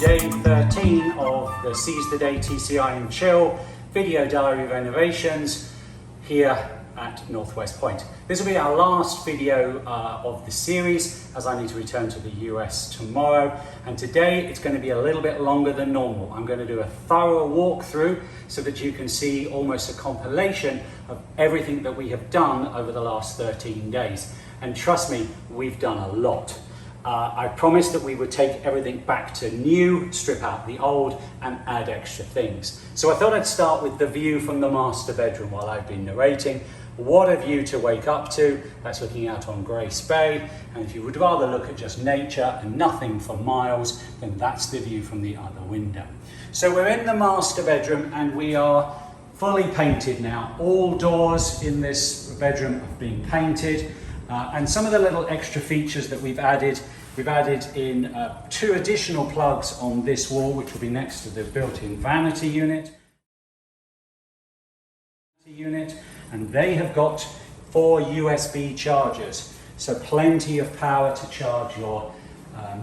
day 13 of the Seize the Day TCI and Chill video diary renovations here at Northwest Point. This will be our last video of the series as I need to return to the US tomorrow, and today it's going to be a little bit longer than normal. I'm going to do a thorough walkthrough so that you can see almost a compilation of everything that we have done over the last 13 days. And trust me, we've done a lot. I promised that we would take everything back to new, strip out the old, and add extra things. So I thought I'd start with the view from the master bedroom while I've been narrating. What a view to wake up to. That's looking out on Grace Bay. And if you would rather look at just nature and nothing for miles, then that's the view from the other window. So we're in the master bedroom and we are fully painted now. All doors in this bedroom have been painted. And some of the little extra features that we've added in 2 additional plugs on this wall, which will be next to the built-in vanity unit. And they have got 4 USB chargers, so plenty of power to charge your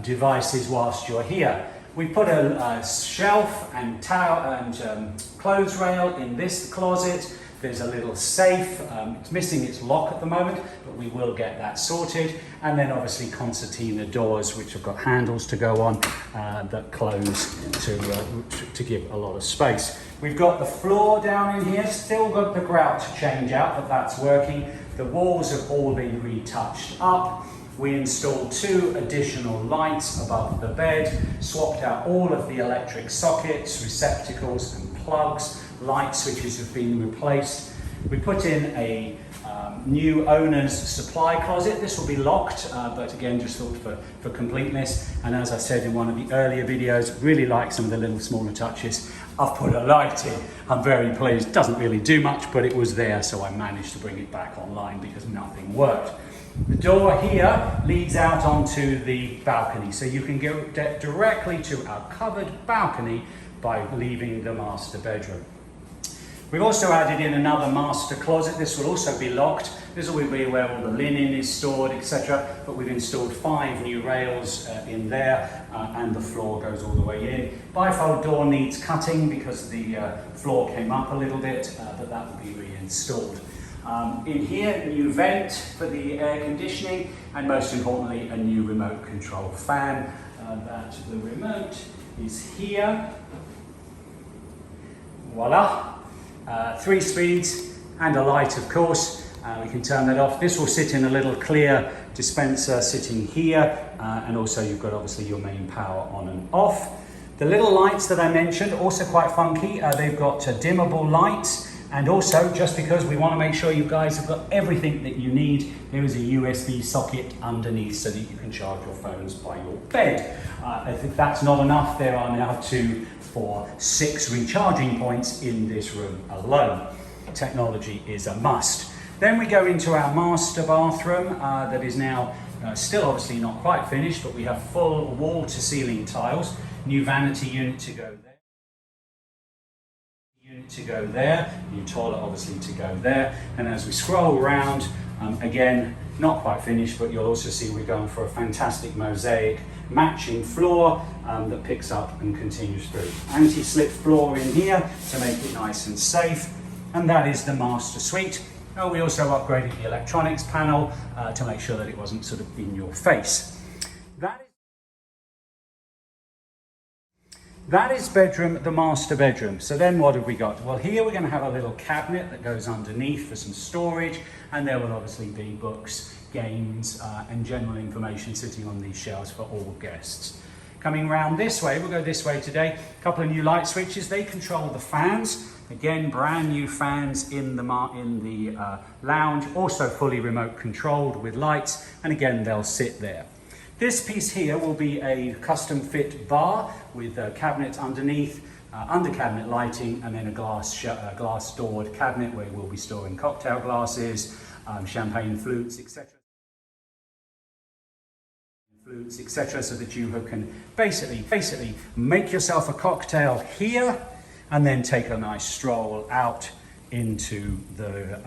devices whilst you're here. We put a shelf and towel and clothes rail in this closet. There's a little safe. It's missing its lock at the moment, but we will get that sorted. And then obviously concertina doors, which have got handles to go on that close to give a lot of space. We've got the floor down in here, still got the grout to change out, but that's working. The walls have all been retouched up. We installed 2 additional lights above the bed, swapped out all of the electric sockets, receptacles and plugs. Light switches have been replaced. We put in a new owner's supply closet. This will be locked, but again, just thought for completeness. And as I said in one of the earlier videos, really like some of the little smaller touches. I've put a light in. I'm very pleased. Doesn't really do much, but it was there, so I managed to bring it back online because nothing worked. The door here leads out onto the balcony, so you can go directly to our covered balcony by leaving the master bedroom. We've also added in another master closet. This will also be locked. This will be where all the linen is stored, etc. But we've installed 5 new rails in there, and the floor goes all the way in. Bifold door needs cutting because the floor came up a little bit, but that will be reinstalled. In here, new vent for the air conditioning, and most importantly, a new remote control fan. The remote is here. Voila! 3 speeds and a light, of course. We can turn that off. This will sit in a little clear dispenser sitting here, and also you've got obviously your main power on and off. The little lights that I mentioned, also quite funky. They've got dimmable lights, and also, just because we want to make sure you guys have got everything that you need, there is a USB socket underneath so that you can charge your phones by your bed. If that's not enough, there are now 2 for 6 recharging points in this room alone. Technology is a must. Then we go into our master bathroom that is now still obviously not quite finished, but we have full wall to ceiling tiles. New vanity unit to go there. New toilet obviously to go there. And as we scroll around, again, not quite finished, but you'll also see we're going for a fantastic mosaic matching floor that picks up and continues through. Anti-slip floor in here to make it nice and safe. And that is the master suite. We also upgraded the electronics panel to make sure that it wasn't sort of in your face. That is the master bedroom. So then what have we got? Well, here we're going to have a little cabinet that goes underneath for some storage, and there will obviously be books, games, and general information sitting on these shelves for all guests. Coming round this way, we'll go this way today, a couple of new light switches. They control the fans. Again, brand new fans in the lounge, also fully remote controlled with lights, and again, they'll sit there. This piece here will be a custom fit bar with cabinets underneath, under cabinet lighting, and then a glass doored cabinet where we'll be storing cocktail glasses, champagne flutes, etc. So that you can basically make yourself a cocktail here and then take a nice stroll out into the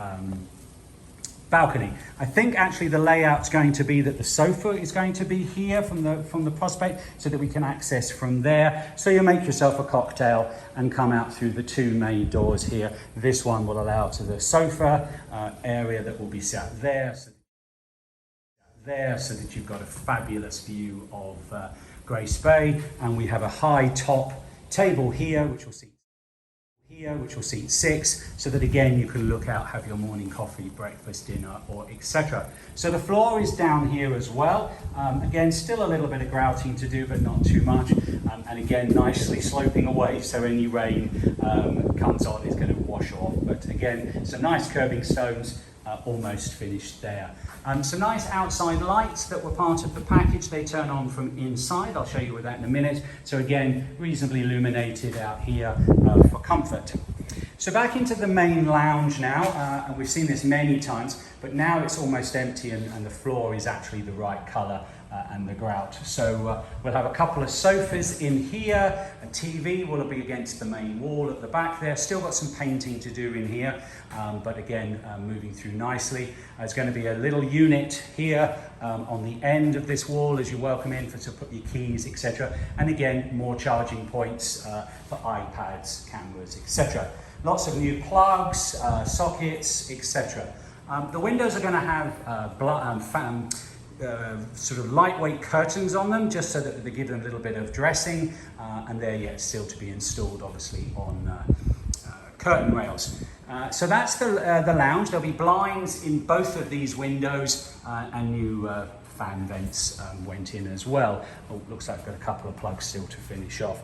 balcony. I think actually the layout's going to be that the sofa is going to be here from the prospect so that we can access from there. So you make yourself a cocktail and come out through the two main doors here. This one will allow to the sofa area that will be sat there. So that you've got a fabulous view of Grace Bay, and we have a high top table here which will seat 6, so that again you can look out, have your morning coffee, breakfast, dinner, or etc. So the floor is down here as well. Again, still a little bit of grouting to do, but not too much. And again, nicely sloping away, so any rain comes on is going to wash off. But again, some nice curving stones. Almost finished there. Some nice outside lights that were part of the package. They turn on from inside. I'll show you that in a minute. So again, reasonably illuminated out here for comfort. So back into the main lounge now, and we've seen this many times, but now it's almost empty and the floor is actually the right colour and the grout. So we'll have a couple of sofas in here, a TV will be against the main wall at the back there. Still got some painting to do in here, but again, moving through nicely. There's going to be a little unit here on the end of this wall as you welcome in to put your keys, etc. And again, more charging points for iPads, cameras, etc. Lots of new plugs, sockets, etc. The windows are going to have sort of lightweight curtains on them, just so that they give them a little bit of dressing, and they're yet still to be installed, obviously, on curtain rails. So that's the lounge. There'll be blinds in both of these windows, and new fan vents went in as well. Oh, looks like I've got a couple of plugs still to finish off.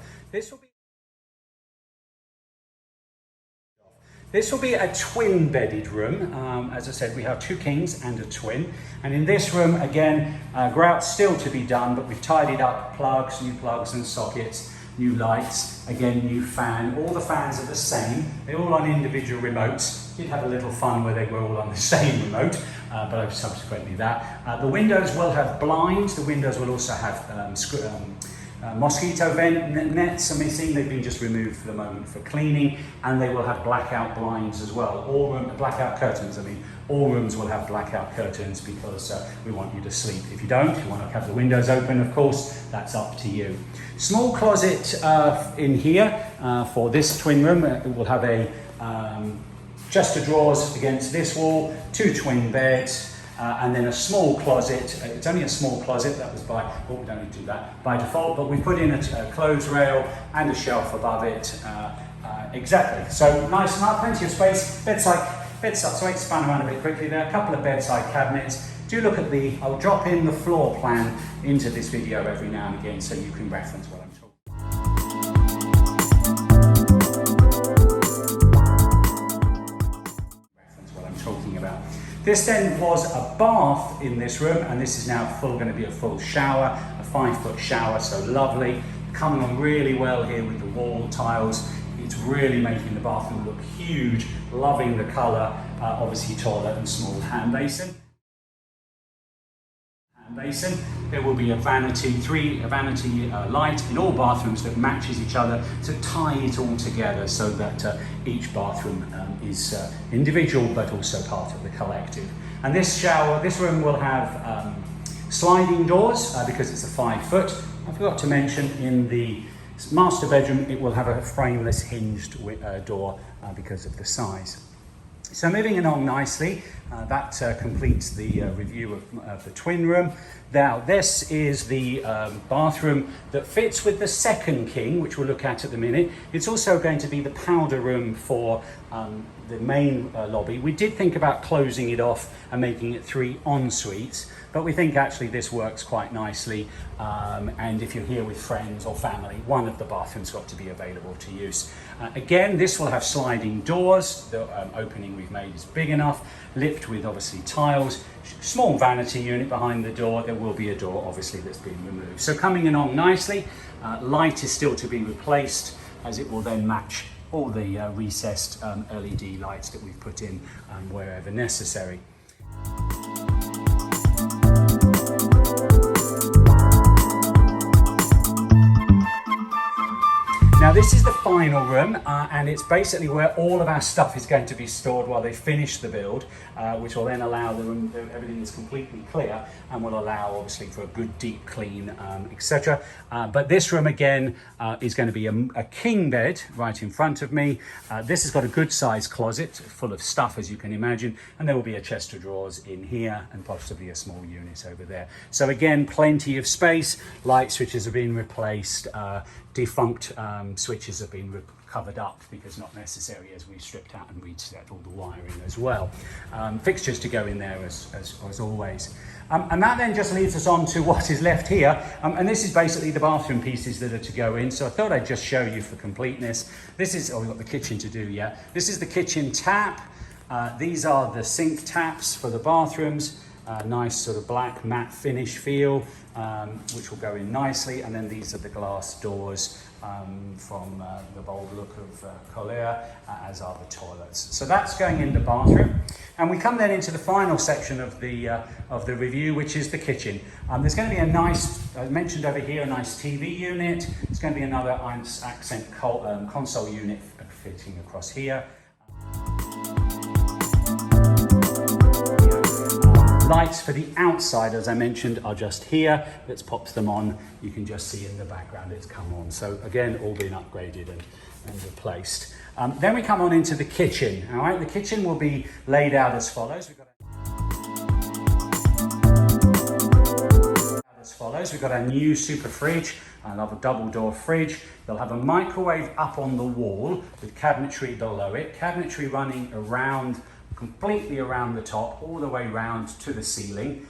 This will be a twin-bedded room. As I said, we have 2 kings and a twin. And in this room, again, grout's still to be done, but we've tidied up new plugs and sockets, new lights, again, new fan. All the fans are the same. They're all on individual remotes. Did have a little fun where they were all on the same remote, but subsequently that. The windows will have blinds. The windows will also have mosquito nets are missing. They've been just removed for the moment for cleaning, and they will have blackout blinds as well. Blackout curtains, I mean. All rooms will have blackout curtains because we want you to sleep. If you don't, you want to have the windows open, of course, that's up to you. Small closet in here for this twin room. It will have a chest of drawers against this wall, 2 twin beds, and then a small closet. It's only a small closet, that was by, oh, we don't need to do that by default, but we put in a clothes rail and a shelf above it. Exactly, so nice enough, plenty of space. Bedside, so I expand around a bit quickly there. A couple of bedside cabinets. Do look at I'll drop in the floor plan into this video every now and again so you can reference what I'm talking about. This then was a bath in this room, and this is now going to be a full shower, a 5-foot shower, so lovely. Coming on really well here with the wall tiles. It's really making the bathroom look huge, loving the colour, obviously toilet and small hand basin. There will be a vanity light in all bathrooms that matches each other to tie it all together so that each bathroom is individual but also part of the collective. And this room will have sliding doors because it's a 5-foot. I forgot to mention in the master bedroom it will have a frameless hinged door because of the size. So moving along nicely, that completes the review of the twin room. Now this is the bathroom that fits with the second king, which we'll look at the minute. It's also going to be the powder room for the main lobby. We did think about closing it off and making it 3 en-suites, but we think actually this works quite nicely, and if you're here with friends or family, one of the bathrooms got to be available to use. Again, this will have sliding doors. The opening we've made is big enough, lift with obviously tiles, small vanity unit behind the door. There will be a door obviously that's been removed. So coming along nicely, light is still to be replaced as it will then match all the recessed LED lights that we've put in wherever necessary. Now this is the final room, and it's basically where all of our stuff is going to be stored while they finish the build, which will then allow the room, everything is completely clear, and will allow obviously for a good deep clean, etc. But this room again is going to be a king bed right in front of me. This has got a good sized closet full of stuff, as you can imagine, and there will be a chest of drawers in here and possibly a small unit over there. So again, plenty of space. Light switches have been replaced, defunct switches have been covered up because not necessary, as we stripped out and reset all the wiring as well. Fixtures to go in there as always. And that then just leads us on to what is left here. And this is basically the bathroom pieces that are to go in. So I thought I'd just show you for completeness. This is, oh, we've got the kitchen to do, yeah. This is the kitchen tap. These are the sink taps for the bathrooms. Nice sort of black matte finish feel, which will go in nicely. And then these are the glass doors from the bold look of Collier, as are the toilets. So that's going in the bathroom. And we come then into the final section of the review, which is the kitchen. There's going to be a nice, I mentioned over here, a nice TV unit. There's going to be another accent console unit fitting across here. Lights for the outside, as I mentioned, are just here. Let's pop them on. You can just see in the background it's come on. So again, all been upgraded and replaced. Then we come on into the kitchen. All right, the kitchen will be laid out as follows. We've got a new super fridge. I love a double door fridge. They'll have a microwave up on the wall with cabinetry below it. Cabinetry running around, completely around the top, all the way round to the ceiling.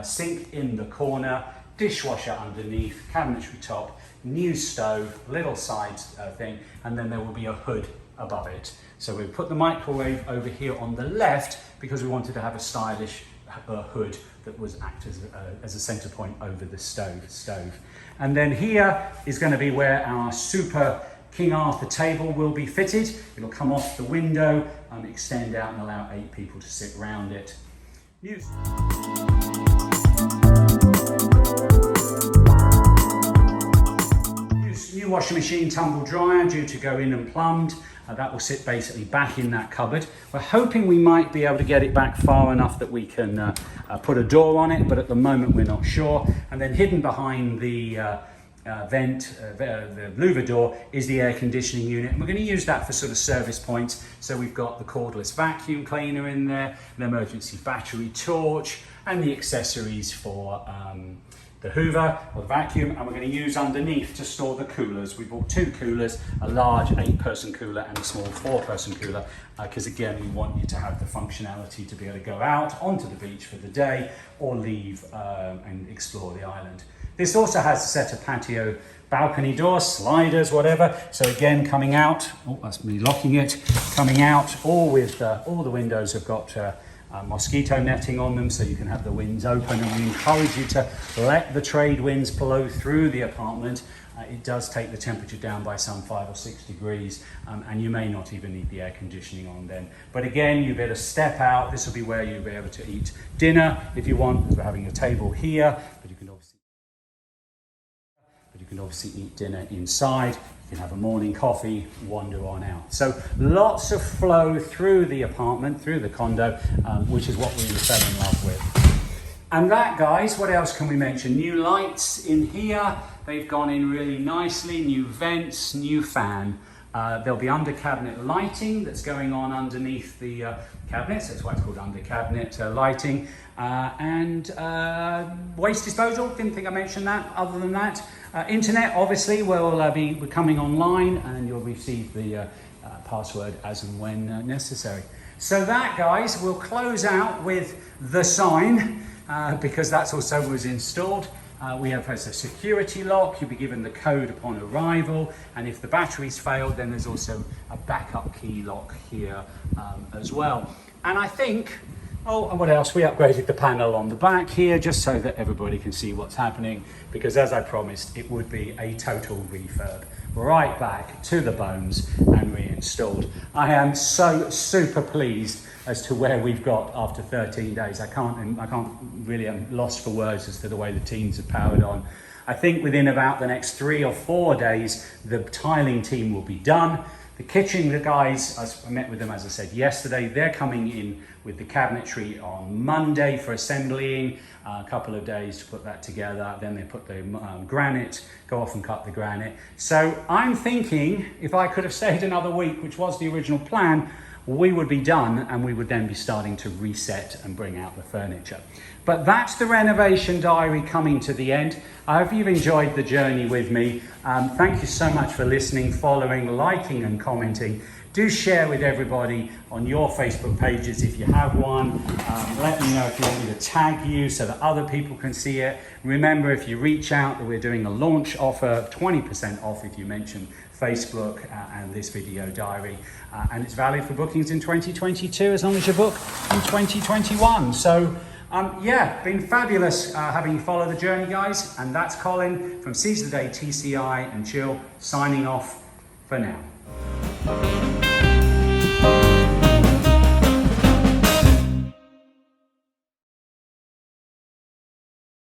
Sink in the corner, dishwasher underneath, cabinetry top, new stove, little side thing, and then there will be a hood above it. So we put the microwave over here on the left because we wanted to have a stylish hood that was act as a center point over the stove. And then here is going to be where our super King Arthur table will be fitted. It'll come off the window, extend out and allow 8 people to sit around it. New washing machine, tumble dryer due to go in and plumbed. That will sit basically back in that cupboard. We're hoping we might be able to get it back far enough that we can put a door on it, but at the moment we're not sure. And then hidden behind the the louver door is the air conditioning unit, and we're going to use that for sort of service points. So we've got the cordless vacuum cleaner in there, an emergency battery torch, and the accessories for the hoover or the vacuum, and we're going to use underneath to store the coolers. We bought 2 coolers, a large 8-person cooler and a small 4-person cooler, because again we want you to have the functionality to be able to go out onto the beach for the day or leave and explore the island. This also has a set of patio balcony doors, sliders, whatever. So again, coming out, oh, that's me locking it, coming out, all with all the windows have got mosquito netting on them, so you can have the winds open, and we encourage you to let the trade winds blow through the apartment. It does take the temperature down by some 5 or 6 degrees, and you may not even need the air conditioning on then. But again, you better step out. This will be where you'll be able to eat dinner if you want, because we're having a table here, but you can obviously eat dinner inside. You can have a morning coffee, wander on out. So lots of flow through the apartment, through the condo, which is what we fell in love with. And that, guys, what else can we mention? New lights in here. They've gone in really nicely. New vents, new fan. There'll be under cabinet lighting that's going on underneath the cabinets. That's why it's called under cabinet lighting. And waste disposal, didn't think I mentioned that. Other than that, internet obviously will be coming online, and you'll receive the password as and when necessary. So that, guys, we'll close out with the sign, because that's also was installed. We have a security lock. You'll be given the code upon arrival, and if the batteries fail, then there's also a backup key lock here as well. And I think, oh, and what else? We upgraded the panel on the back here just so that everybody can see what's happening, because as I promised, it would be a total refurb. Right back to the bones and reinstalled. I am so super pleased as to where we've got after 13 days. I can't really, I'm lost for words as to the way the teams have powered on. I think within about the next 3 or 4 days, the tiling team will be done. The kitchen, the guys, I met with them, as I said, yesterday. They're coming in with the cabinetry on Monday for assembling, a couple of days to put that together. Then they put the granite, go off and cut the granite. So I'm thinking if I could have stayed another week, which was the original plan, we would be done and we would then be starting to reset and bring out the furniture. But that's the renovation diary coming to the end. I hope you've enjoyed the journey with me. Thank you so much for listening, following, liking and commenting. Do share with everybody on your Facebook pages if you have one. Let me know if you want me to tag you so that other people can see it. Remember, if you reach out, that we're doing a launch offer, 20% off if you mention Facebook and this video diary. And it's valid for bookings in 2022 as long as you book in 2021. So yeah, been fabulous having you follow the journey, guys. And that's Colin from Seize the Day, TCI and Chill, signing off for now.